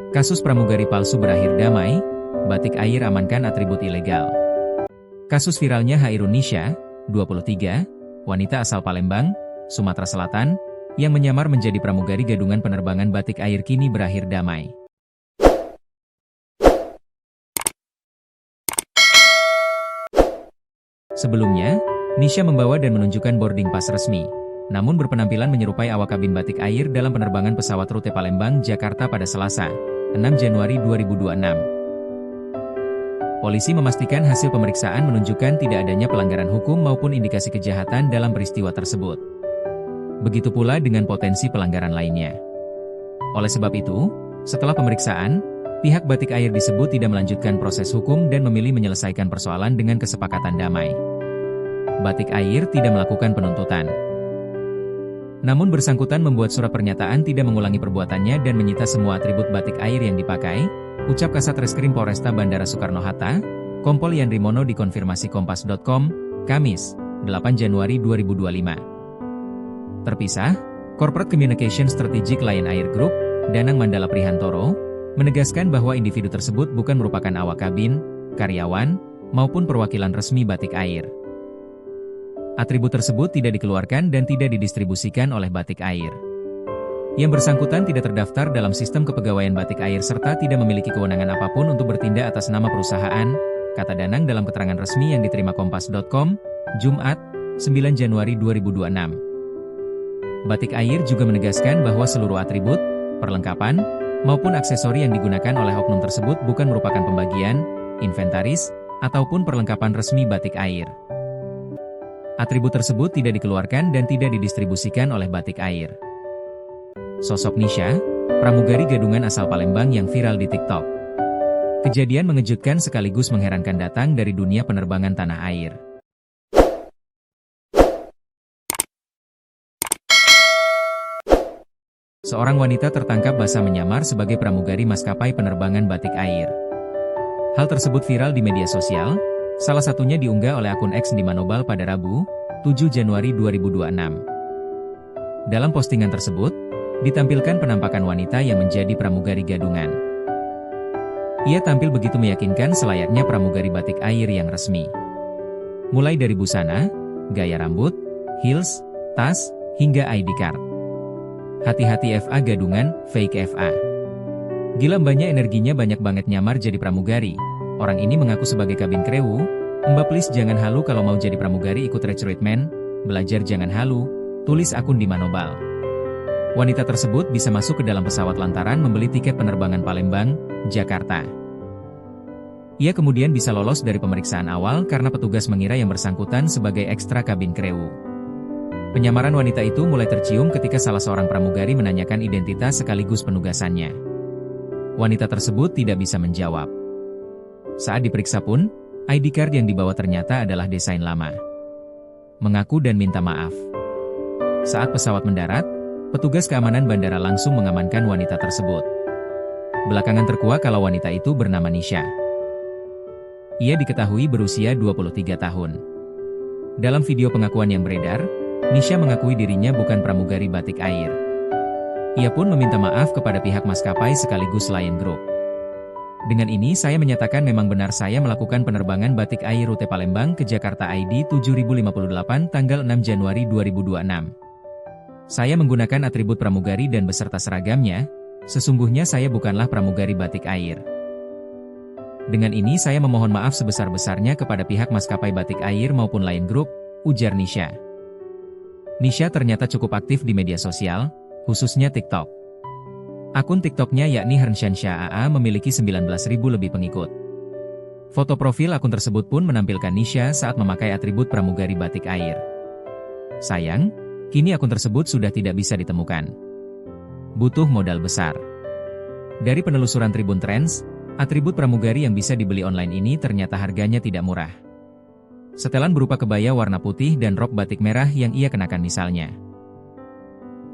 Kasus pramugari palsu berakhir damai, Batik Air amankan atribut ilegal. Kasus viralnya Hairun Nisha, 23, wanita asal Palembang, Sumatera Selatan, yang menyamar menjadi pramugari gadungan penerbangan Batik Air kini berakhir damai. Sebelumnya, Nisha membawa dan menunjukkan boarding pass resmi, namun berpenampilan menyerupai awak kabin Batik Air dalam penerbangan pesawat rute Palembang-Jakarta pada Selasa, 6 Januari 2026. Polisi memastikan hasil pemeriksaan menunjukkan tidak adanya pelanggaran hukum maupun indikasi kejahatan dalam peristiwa tersebut. Begitu pula dengan potensi pelanggaran lainnya. Oleh sebab itu, setelah pemeriksaan, pihak Batik Air disebut tidak melanjutkan proses hukum dan memilih menyelesaikan persoalan dengan kesepakatan damai. Batik Air tidak melakukan penuntutan. Namun bersangkutan membuat surat pernyataan tidak mengulangi perbuatannya dan menyita semua atribut Batik Air yang dipakai, ucap Kasat Reskrim Polresta Bandara Soekarno-Hatta, Kompol Yandri Mono dikonfirmasi Kompas.com, Kamis, 8 Januari 2025. Terpisah, Corporate Communication Strategic Lion Air Group, Danang Mandala Prihantoro, menegaskan bahwa individu tersebut bukan merupakan awak kabin, karyawan, maupun perwakilan resmi Batik Air. Atribut tersebut tidak dikeluarkan dan tidak didistribusikan oleh Batik Air. Yang bersangkutan tidak terdaftar dalam sistem kepegawaian Batik Air serta tidak memiliki kewenangan apapun untuk bertindak atas nama perusahaan, kata Danang dalam keterangan resmi yang diterima Kompas.com, Jumat, 9 Januari 2026. Batik Air juga menegaskan bahwa seluruh atribut, perlengkapan, maupun aksesori yang digunakan oleh oknum tersebut bukan merupakan pembagian, inventaris, ataupun perlengkapan resmi Batik Air. Atribut tersebut tidak dikeluarkan dan tidak didistribusikan oleh Batik Air. Sosok Nisha, pramugari gadungan asal Palembang yang viral di TikTok. Kejadian mengejutkan sekaligus mengherankan datang dari dunia penerbangan tanah air. Seorang wanita tertangkap basah menyamar sebagai pramugari maskapai penerbangan Batik Air. Hal tersebut viral di media sosial, salah satunya diunggah oleh akun X di Manobal pada Rabu, 7 Januari 2026. Dalam postingan tersebut, ditampilkan penampakan wanita yang menjadi pramugari gadungan. Ia tampil begitu meyakinkan selayaknya pramugari Batik Air yang resmi. Mulai dari busana, gaya rambut, heels, tas, hingga ID card. Hati-hati FA gadungan, fake FA. Gila mbaknya energinya banyak banget nyamar jadi pramugari. Orang ini mengaku sebagai kabin krewu, "Mbak please jangan halu kalau mau jadi pramugari ikut recruitment, belajar jangan halu," tulis akun di Manobal. Wanita tersebut bisa masuk ke dalam pesawat lantaran membeli tiket penerbangan Palembang, Jakarta. Ia kemudian bisa lolos dari pemeriksaan awal karena petugas mengira yang bersangkutan sebagai ekstra kabin krewu. Penyamaran wanita itu mulai tercium ketika salah seorang pramugari menanyakan identitas sekaligus penugasannya. Wanita tersebut tidak bisa menjawab. Saat diperiksa pun, ID card yang dibawa ternyata adalah desain lama. Mengaku dan minta maaf. Saat pesawat mendarat, petugas keamanan bandara langsung mengamankan wanita tersebut. Belakangan terkuak kalau wanita itu bernama Nisha. Ia diketahui berusia 23 tahun. Dalam video pengakuan yang beredar, Nisha mengakui dirinya bukan pramugari Batik Air. Ia pun meminta maaf kepada pihak maskapai sekaligus Lion Group. Dengan ini saya menyatakan memang benar saya melakukan penerbangan Batik Air rute Palembang ke Jakarta ID 7058 tanggal 6 Januari 2026. Saya menggunakan atribut pramugari dan beserta seragamnya, sesungguhnya saya bukanlah pramugari Batik Air. Dengan ini saya memohon maaf sebesar-besarnya kepada pihak maskapai Batik Air maupun Lion Group, ujar Nisha. Nisha ternyata cukup aktif di media sosial, khususnya TikTok. Akun TikToknya yakni Hershansha AA memiliki 19.000 lebih pengikut. Foto profil akun tersebut pun menampilkan Nisha saat memakai atribut pramugari Batik Air. Sayang, kini akun tersebut sudah tidak bisa ditemukan. Butuh modal besar. Dari penelusuran Tribun Trends, atribut pramugari yang bisa dibeli online ini ternyata harganya tidak murah. Setelan berupa kebaya warna putih dan rok batik merah yang ia kenakan misalnya.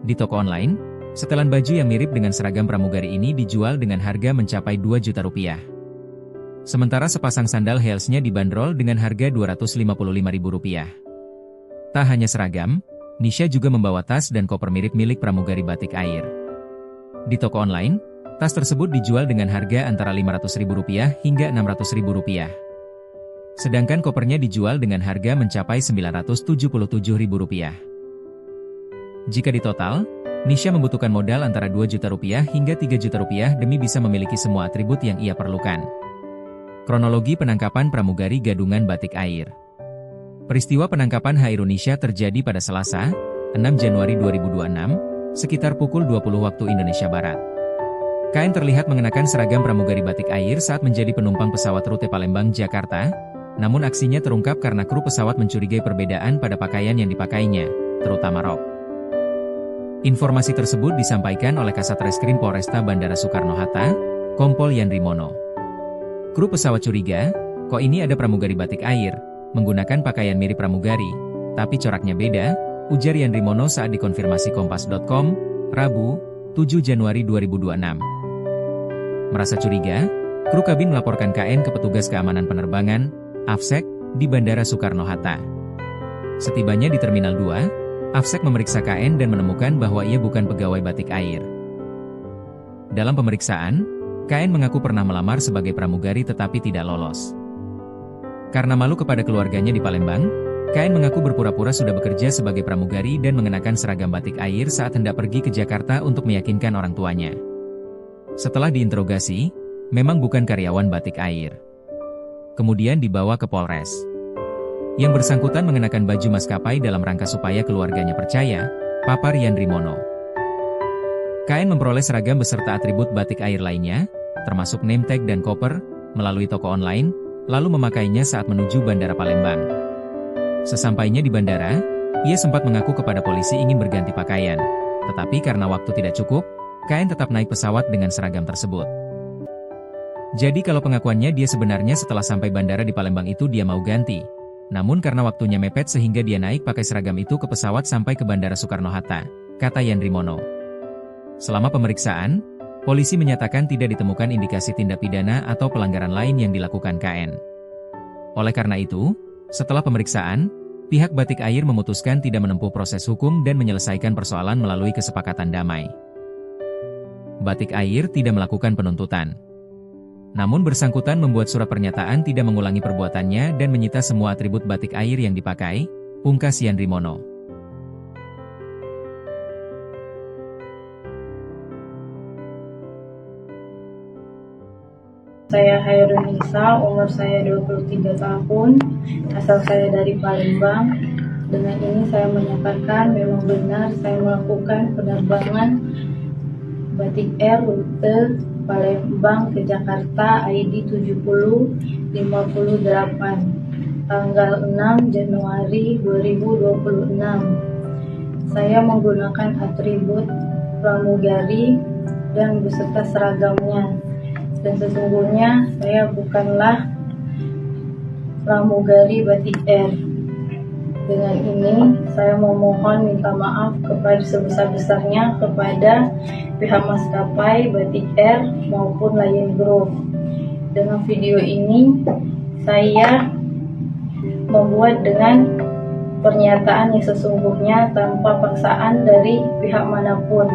Di toko online, setelan baju yang mirip dengan seragam pramugari ini dijual dengan harga mencapai 2 juta rupiah. Sementara sepasang sandal heelsnya dibanderol dengan harga Rp255.000. Tak hanya seragam, Nisha juga membawa tas dan koper mirip milik pramugari Batik Air. Di toko online, Tas tersebut dijual dengan harga antara Rp500.000 hingga Rp600.000. Sedangkan kopernya dijual dengan harga mencapai Rp977.000. Jika ditotal, Nisha membutuhkan modal antara Rp2 juta hingga Rp3 juta demi bisa memiliki semua atribut yang ia perlukan. Kronologi penangkapan pramugari gadungan batik air. Peristiwa penangkapan Hairun Nisha terjadi pada Selasa, 6 Januari 2026, sekitar pukul 20 waktu Indonesia Barat. KN terlihat mengenakan seragam pramugari batik air saat menjadi penumpang pesawat rute Palembang, Jakarta, namun aksinya terungkap karena kru pesawat mencurigai perbedaan pada pakaian yang dipakainya, terutama rok. Informasi tersebut disampaikan oleh Kasat Reskrim Polresta Bandara Soekarno-Hatta, Kompol Yandri Mono. Kru pesawat curiga, kok ini ada pramugari batik air, menggunakan pakaian mirip pramugari, tapi coraknya beda, ujar Yandri Mono saat dikonfirmasi Kompas.com, Rabu, 7 Januari 2026. Merasa curiga, kru kabin melaporkan KN ke petugas keamanan penerbangan, AFSEC, di Bandara Soekarno-Hatta. Setibanya di Terminal 2, AFSEC memeriksa KN dan menemukan bahwa ia bukan pegawai batik air. Dalam pemeriksaan, KN mengaku pernah melamar sebagai pramugari tetapi tidak lolos. Karena malu kepada keluarganya di Palembang, KN mengaku berpura-pura sudah bekerja sebagai pramugari dan mengenakan seragam batik air saat hendak pergi ke Jakarta untuk meyakinkan orang tuanya. Setelah diinterogasi, memang bukan karyawan batik air. Kemudian dibawa ke Polres. Yang bersangkutan mengenakan baju maskapai dalam rangka supaya keluarganya percaya, papar Yandri Mono. KN memperoleh seragam beserta atribut batik air lainnya, termasuk name tag dan koper, melalui toko online, lalu memakainya saat menuju Bandara Palembang. Sesampainya di bandara, ia sempat mengaku kepada polisi ingin berganti pakaian, tetapi karena waktu tidak cukup, KN tetap naik pesawat dengan seragam tersebut. Jadi kalau pengakuannya dia sebenarnya setelah sampai bandara di Palembang itu dia mau ganti. Namun karena waktunya mepet sehingga dia naik pakai seragam itu ke pesawat sampai ke Bandara Soekarno-Hatta, kata Yandri Mono. Selama pemeriksaan, polisi menyatakan tidak ditemukan indikasi tindak pidana atau pelanggaran lain yang dilakukan KN. Oleh karena itu, setelah pemeriksaan, pihak batik air memutuskan tidak menempuh proses hukum dan menyelesaikan persoalan melalui kesepakatan damai. Batik air tidak melakukan penuntutan. Namun bersangkutan membuat surat pernyataan tidak mengulangi perbuatannya dan menyita semua atribut batik air yang dipakai, pungkas Yandri Mono. Saya Hairun Nisha, umur saya 23 tahun, asal saya dari Palembang. Dengan ini saya menyatakan memang benar saya melakukan penerbangan batik air rute Palembang ke Jakarta ID 7058 tanggal 6 Januari 2026. Saya menggunakan atribut pramugari dan beserta seragamnya. Dan sesungguhnya saya bukanlah pramugari batik air. Dengan ini saya memohon minta maaf kepada sebesar-besarnya kepada pihak maskapai batik air maupun Lion Group. Dengan video ini saya membuat dengan pernyataan yang sesungguhnya tanpa paksaan dari pihak manapun.